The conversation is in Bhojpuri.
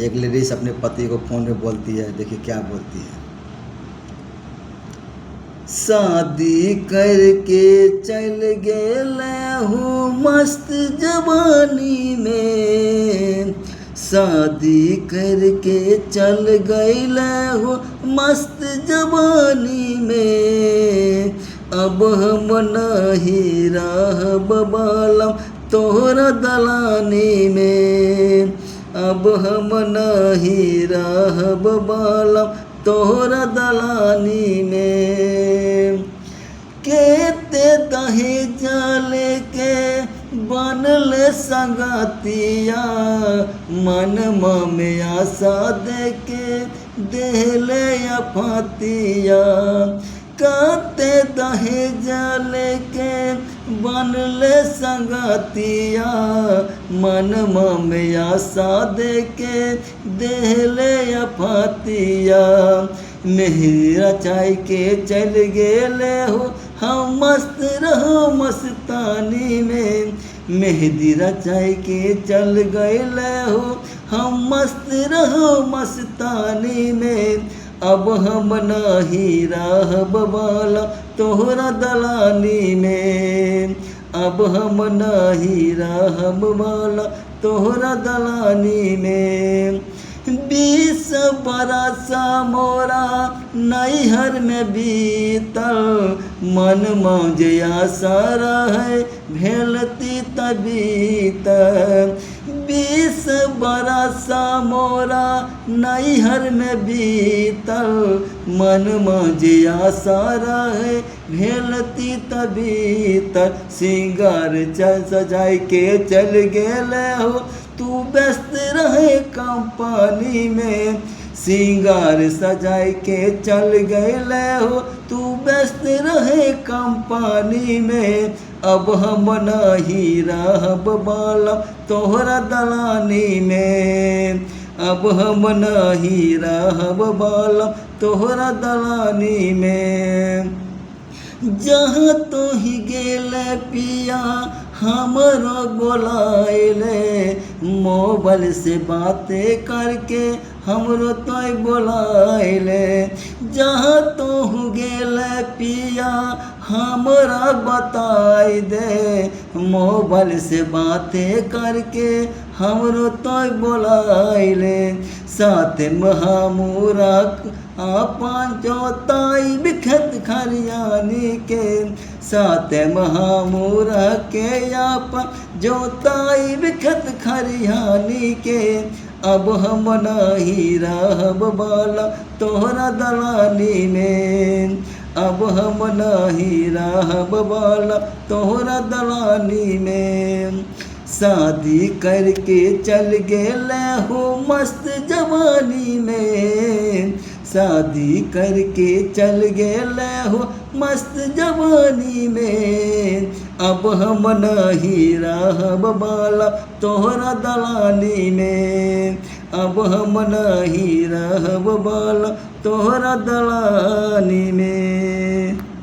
एक लेडीज अपने पति को फ़ोन पे बोलती है, देखिए क्या बोलती है। शादी करके चल गेले हूँ मस्त जवानी में, शादी करके चल गईले हूँ मस्त जवानी में, अब हम नहीं रहब बालम तोहरा दलानी में, अब हम नहीं रहब बालम तोहरा दलानी में। केते दहेज लेके बनल संगतिया, मन में आशा देके देले अफतिया, कते दहेज लेके बनल संगतिया, मन में आशा देके देले अफतिया, मेहंदी रचाई के चल गेले हो हम मस्त रहो मस्तानी में, मेहंदी रचाई के चल गईले हो हम मस्त रहो मस्तानी में, अब हम नहीं रहब बाला तोहरा दलानी में, अब हम नहीं रहब बाला तोहरा दलानी में। 20 बरस मोरा नैहर में बीतल, मन मौज आशा रहे भेलती तबीत, 20 बरस मोरा नैहर में बीतल, मन मौज आशा रहे भेलती तबीत, सिंगार सजाई के चल गेले हो तू व्यस्त रहे कंपनी में, सिंगार सजाई के चल गईले हो तू व्यस्त रहे कंपनी में, अब हम नहीं रहब बाला तोहरा दलानी में, अब हम नहीं रहब बाला तोहरा दलानी में। जहाँ तो ही गेले पिया हमरो बोलाइले, मोबाइल से बातें करके हमरो तो बोलाइले, जहाँ तो हो गेले पिया हमरा बताई दे, मोबाइल से बातें करके हमरो तो बोलाइले, साथ महामूरा आपन जोताई बिखत खरियानी के, साथ महामूरा के आपन जोताई बिखत खरियानी के, अब हम नहीं रहब बाला तोहरा दलानी में, अब हम नहीं रहब बाला तोहरा दलानी में। शादी करके चल गेले हो मस्त जवानी में, शादी करके चल गेले हो मस्त जवानी में, अब हम नहीं रहब बाला तोहरा दलानी में, अब हम नहीं रहब बाला तोहरा दलानी में।